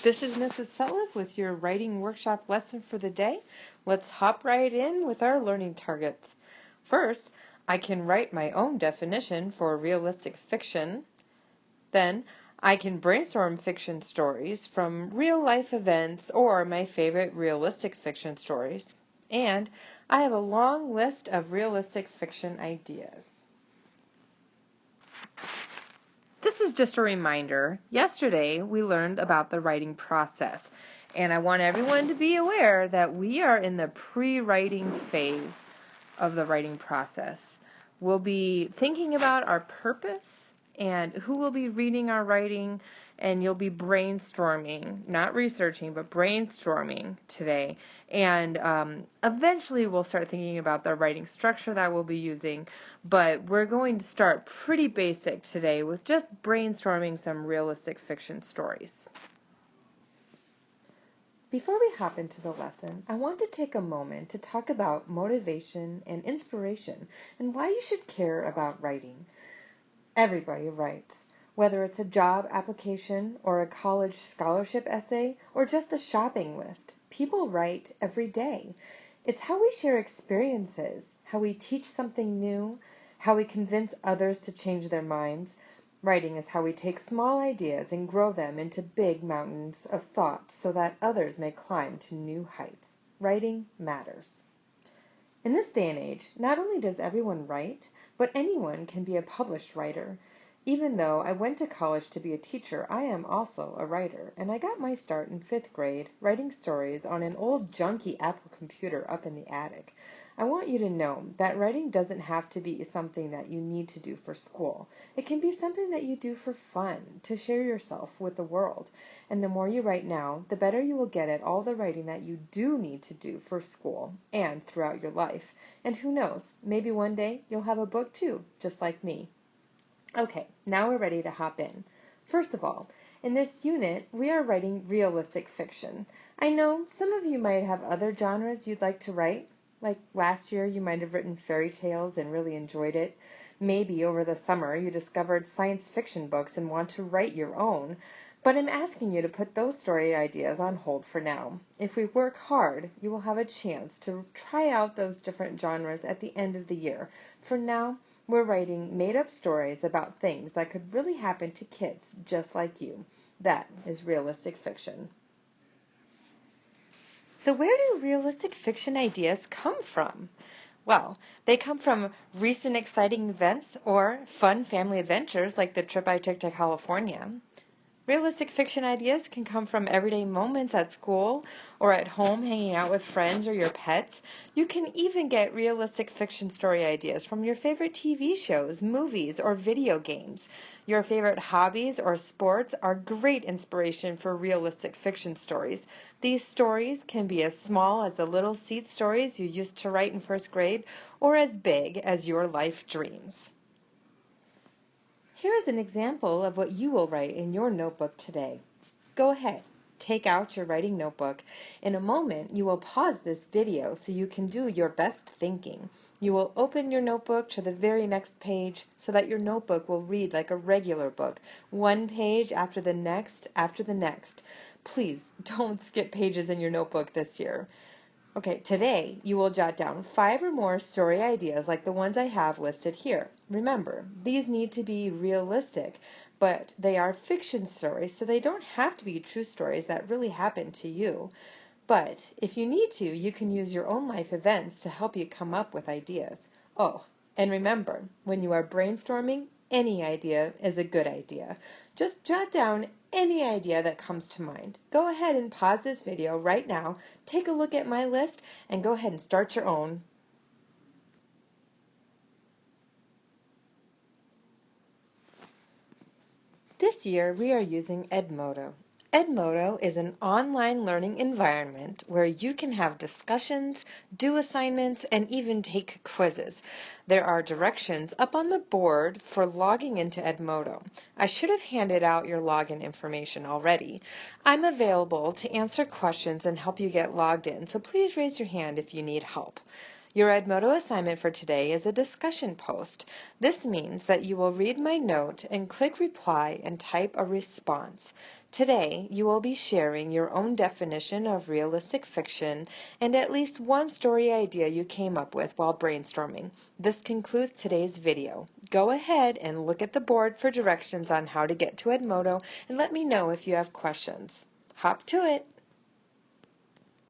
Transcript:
This is Mrs. Sutliff with your writing workshop lesson for the day. Let's hop right in with our learning targets. First, I can write my own definition for realistic fiction. Then, I can brainstorm fiction stories from real-life events or my favorite realistic fiction stories. And I have a long list of realistic fiction ideas. This is just a reminder. Yesterday, we learned about the writing process, and I want everyone to be aware that we are in the pre-writing phase of the writing process. We'll be thinking about our purpose and who will be reading our writing, and you'll be brainstorming, not researching, but brainstorming today. And eventually we'll start thinking about the writing structure that we'll be using, but we're going to start pretty basic today with just brainstorming some realistic fiction stories. Before we hop into the lesson, I want to take a moment to talk about motivation and inspiration and why you should care about writing. Everybody writes, whether it's a job application or a college scholarship essay or just a shopping list. People write every day. It's how we share experiences, how we teach something new, how we convince others to change their minds. Writing is how we take small ideas and grow them into big mountains of thoughts so that others may climb to new heights. Writing matters. In this day and age, not only does everyone write, but anyone can be a published writer. Even though I went to college to be a teacher, I am also a writer, and I got my start in 5th grade writing stories on an old junky Apple computer up in the attic. I want you to know that writing doesn't have to be something that you need to do for school. It can be something that you do for fun, to share yourself with the world. And the more you write now, the better you will get at all the writing that you do need to do for school and throughout your life. And who knows, maybe one day you'll have a book too, just like me. Okay, now we're ready to hop in. First of all, in this unit, we are writing realistic fiction. I know some of you might have other genres you'd like to write. Like last year, you might have written fairy tales and really enjoyed it. Maybe over the summer, you discovered science fiction books and want to write your own. But I'm asking you to put those story ideas on hold for now. If we work hard, you will have a chance to try out those different genres at the end of the year. For now, we're writing made-up stories about things that could really happen to kids just like you. That is realistic fiction. So where do realistic fiction ideas come from? Well, they come from recent exciting events or fun family adventures like the trip I took to California. Realistic fiction ideas can come from everyday moments at school or at home hanging out with friends or your pets. You can even get realistic fiction story ideas from your favorite TV shows, movies, or video games. Your favorite hobbies or sports are great inspiration for realistic fiction stories. These stories can be as small as the little seed stories you used to write in 1st grade or as big as your life dreams. Here is an example of what you will write in your notebook today. Go ahead, take out your writing notebook. In a moment, you will pause this video so you can do your best thinking. You will open your notebook to the very next page so that your notebook will read like a regular book, one page after the next after the next. Please don't skip pages in your notebook this year. Okay, today you will jot down 5 or more story ideas like the ones I have listed here. Remember, these need to be realistic, but they are fiction stories, so they don't have to be true stories that really happened to you. But if you need to, you can use your own life events to help you come up with ideas. Oh, and remember, when you are brainstorming, any idea is a good idea. Just jot down any idea that comes to mind. Go ahead and pause this video right now, take a look at my list, and go ahead and start your own. This year we are using Edmodo. Edmodo is an online learning environment where you can have discussions, do assignments, and even take quizzes. There are directions up on the board for logging into Edmodo. I should have handed out your login information already. I'm available to answer questions and help you get logged in, so please raise your hand if you need help. Your Edmodo assignment for today is a discussion post. This means that you will read my note and click reply and type a response. Today, you will be sharing your own definition of realistic fiction and at least one story idea you came up with while brainstorming. This concludes today's video. Go ahead and look at the board for directions on how to get to Edmodo and let me know if you have questions. Hop to it!